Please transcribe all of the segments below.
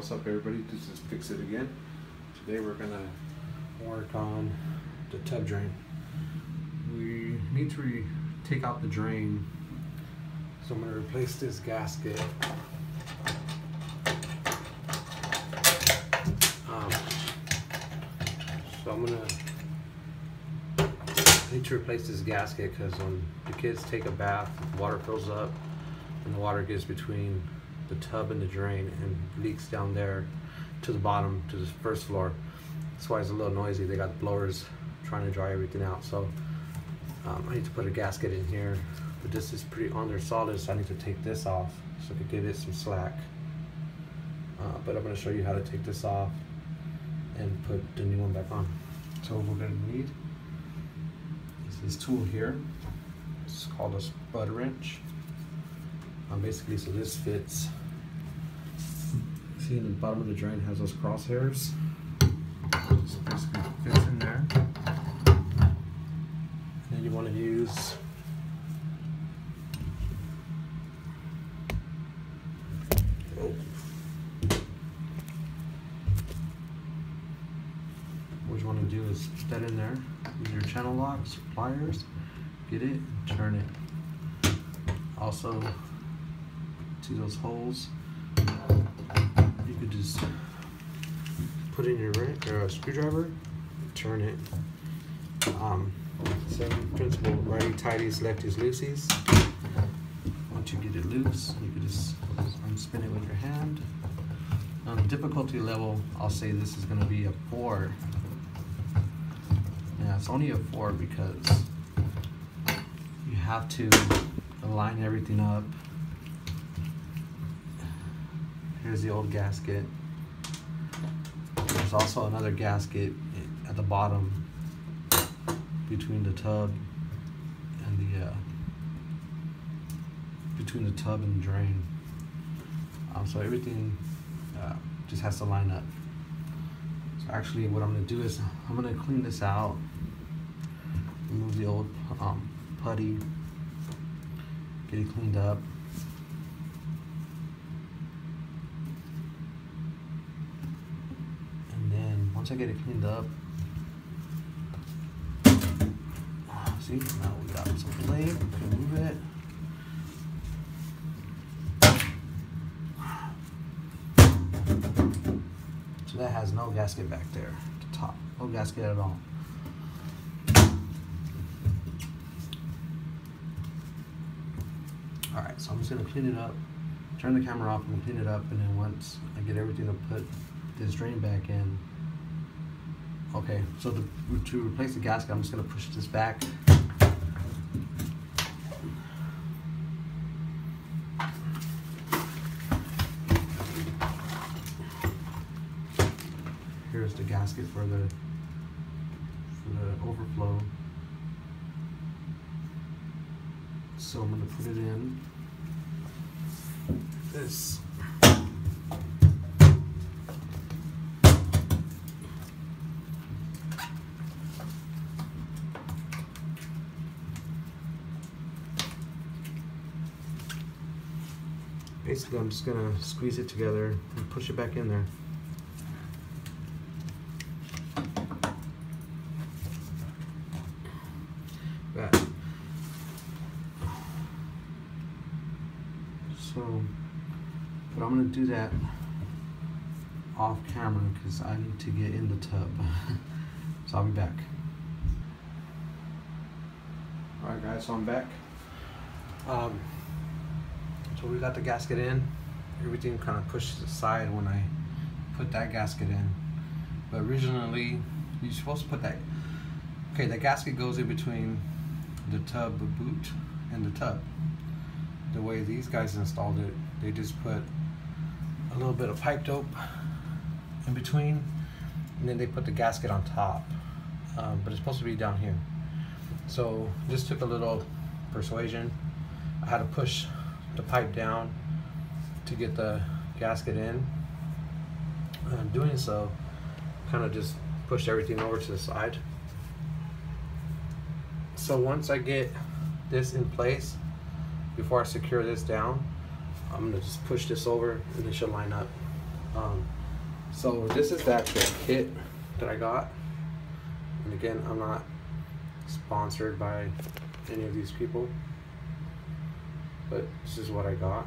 what's up everybody, this is Fix It Again. Today we're gonna work on the tub drain. We need to take out the drain, so I'm gonna replace this gasket. So I'm gonna need to replace this gasket because when the kids take a bath, the water fills up and the water gets between the tub and the drain and leaks down there to the bottom, to the first floor. That's why it's a little noisy. They got blowers trying to dry everything out. So I need to put a gasket in here, but this is pretty on there solid, so I need to take this off so I can give it some slack. But I'm going to show you how to take this off and put the new one back on. So what we're going to need is this tool here. It's called a spud wrench. Basically, so this fits. See, in the bottom of the drain has those crosshairs. So basically it fits in there. And then you want to use what you want to do is put that in there. Use your channel locks, pliers, get it, turn it. Also, see those holes? You could just put in your wrench or a screwdriver, turn it. Same principle, righty tighties, lefties loosies. Once you get it loose, you can just unspin it with your hand. On the difficulty level, I'll say this is going to be a 4. Yeah, it's only a 4 because you have to align everything up. Here's the old gasket. There's also another gasket at the bottom between the tub and the drain. So everything just has to line up. So actually, what I'm going to do is I'm going to clean this out, remove the old putty, get it cleaned up. Once I get it cleaned up, see, now we got some plate, we can move it. So that has no gasket back there at the top, no gasket at all. Alright, so I'm just going to clean it up, turn the camera off and clean it up, and then once I get everything to put this drain back in. Okay, so to replace the gasket, I'm just going to push this back. Here's the gasket for the overflow. So I'm going to put it in this. Basically, I'm just gonna squeeze it together and push it back in there. But I'm gonna do that off camera because I need to get in the tub. So I'll be back. Alright guys, so I'm back. So we got the gasket in. Everything kind of pushed aside when I put that gasket in. But originally, you're supposed to put that. Okay, the gasket goes in between the tub boot and the tub. The way these guys installed it, they just put a little bit of pipe dope in between, and then they put the gasket on top. But it's supposed to be down here. So this took a little persuasion. I had to push the pipe down to get the gasket in. Doing so kind of just pushed everything over to the side. So once I get this in place, before I secure this down, I'm gonna just push this over and it should line up. So this is the actual kit that I got, and again, I'm not sponsored by any of these people, but this is what I got.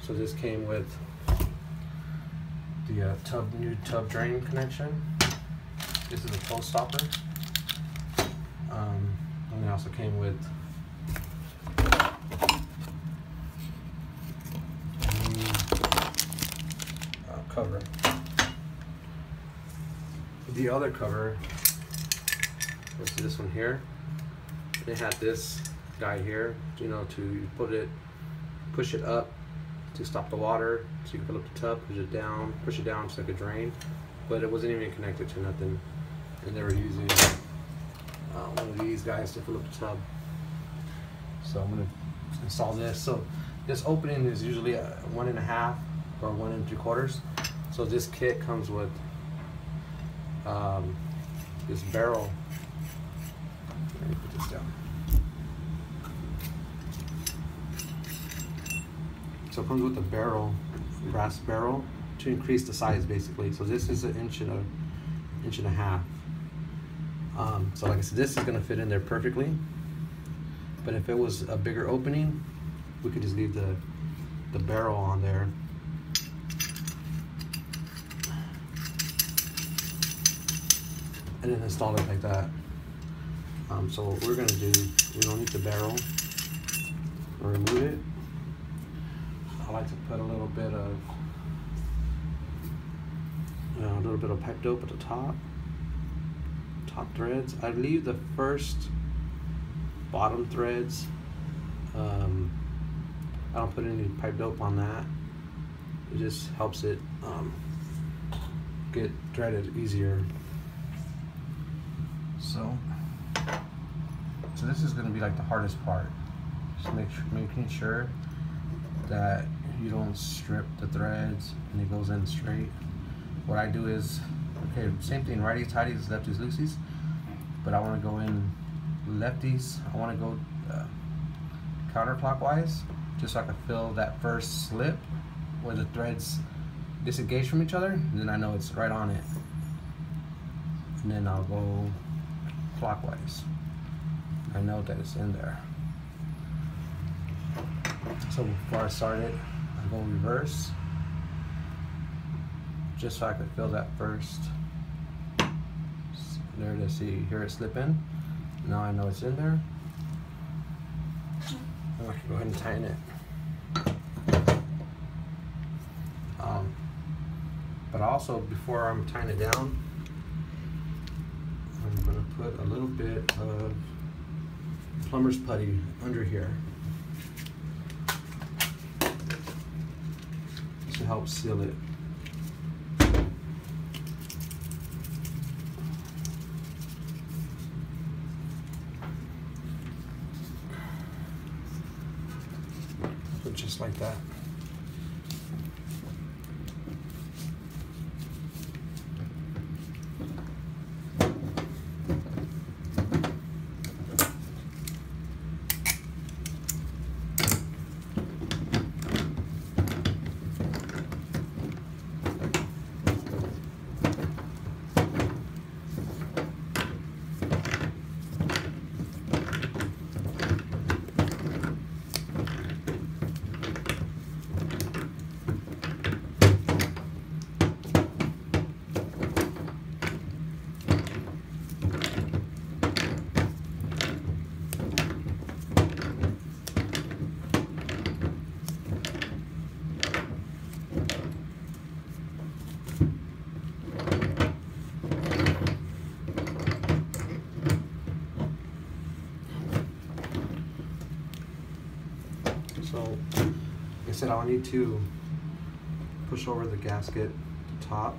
So this came with the new tub drain connection. This is a close stopper, and it also came with cover. The other cover was this one here. It had this guy here, you know, to push it up to stop the water, so you can fill up the tub, push it down so it could drain, but it wasn't even connected to nothing, and they were using one of these guys to fill up the tub. So I'm gonna install this. So this opening is usually a 1.5 or 1 3/4. So this kit comes with this barrel. Let me put this down. So it comes with a barrel, brass barrel, to increase the size basically. So this is 1.5 inches. So like I said, this is gonna fit in there perfectly. But if it was a bigger opening, we could just leave the barrel on there. And then install it like that. So what we're gonna do, we don't need the barrel. We'll remove it. I like to put a little bit of pipe dope at the top threads. I leave the first bottom threads. I don't put any pipe dope on that. It just helps it get threaded easier. So this is going to be like the hardest part. Just making sure that you don't strip the threads and it goes in straight. What I do is, okay, same thing, righties, tighties, lefties, loosies, but I want to go in lefties. I want to go counterclockwise, just so I can feel that first slip where the threads disengage from each other, and then I know it's right on it. And then I'll go clockwise. I know that it's in there. So before I start it, I go reverse, just so I could feel that first. There to see, hear it slip in. Now I know it's in there. And I can go ahead and tighten it. But also, before I'm tying it down, I'm going to put a little bit of plumber's putty under here to help seal it. So just like that. So, like I said, I'll need to push over the gasket at the top.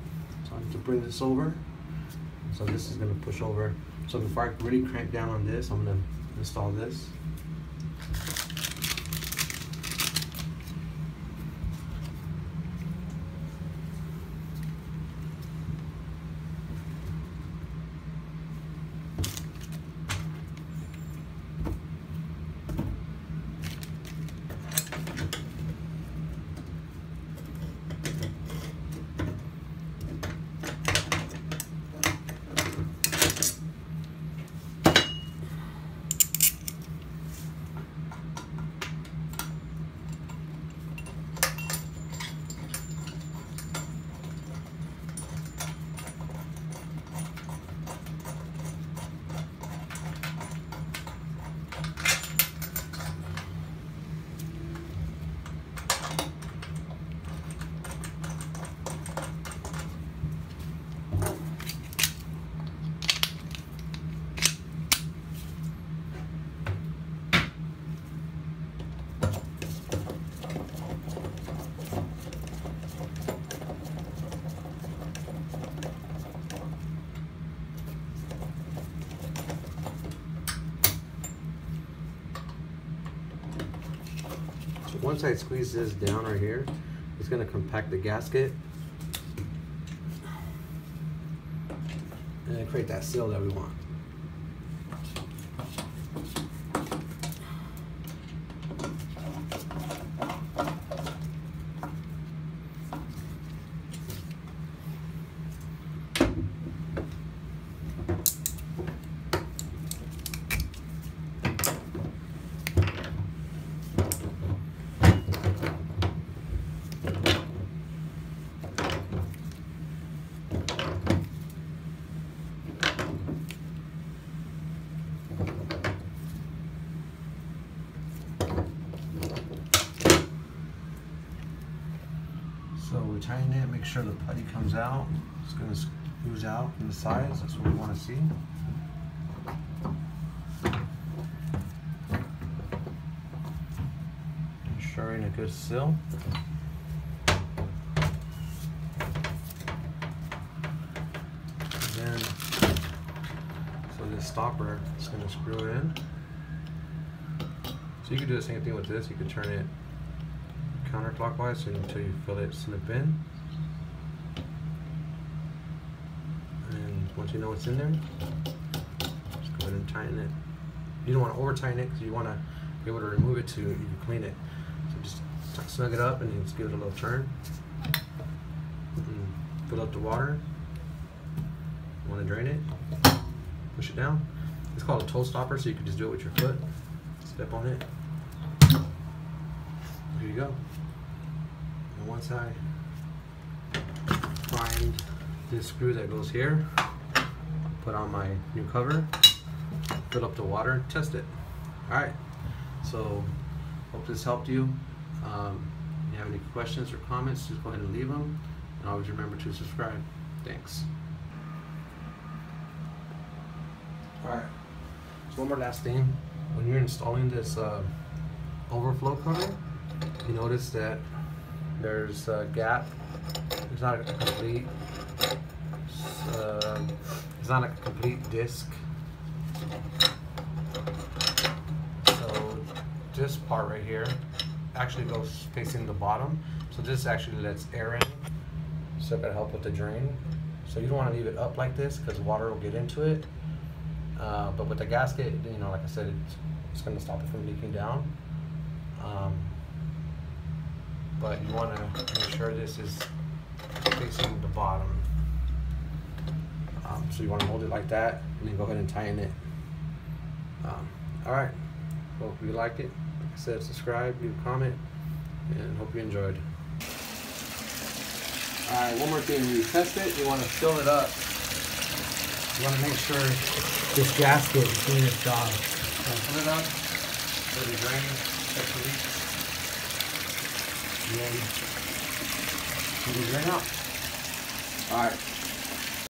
So I need to bring this over. So this is going to push over. So before I really crank down on this, I'm going to install this. once I squeeze this down right here, it's going to compact the gasket and then create that seal that we want. So we tighten it, make sure the putty comes out. It's going to ooze out from the sides. That's what we want to see. Ensuring a good seal. And then, so this stopper is going to screw it in. So you could do the same thing with this. You could turn it counterclockwise until you feel it slip in. And once you know what's in there, just go ahead and tighten it. You don't want to over tighten it because you want to be able to remove it to you can clean it. So just snug it up and then just give it a little turn. And fill up the water. You want to drain it, push it down. It's called a toe stopper, so you can just do it with your foot. Step on it. There you go. And once I find this screw that goes here, put on my new cover, fill up the water, test it. Alright, so hope this helped you. If you have any questions or comments, just go ahead and leave them. And always remember to subscribe. Thanks. Alright, so one more last thing. When you're installing this overflow cover, you notice that there's a gap. It's not a complete. It's not a complete disc. So this part right here actually goes facing the bottom. So this actually lets air in. So that'll help with the drain. So you don't want to leave it up like this because water will get into it. But with the gasket, you know, like I said, it's going to stop it from leaking down. But you want to make sure this is facing the bottom. So you want to hold it like that and then go ahead and tighten it. Alright, well, if you liked it, like I said, subscribe, leave a comment, and hope you enjoyed. Alright, one more thing, when you test it, you want to fill it up. You want to make sure this gasket is doing its job. Fill it up, let it drain, check the leaks, and then you can drain out. Alright.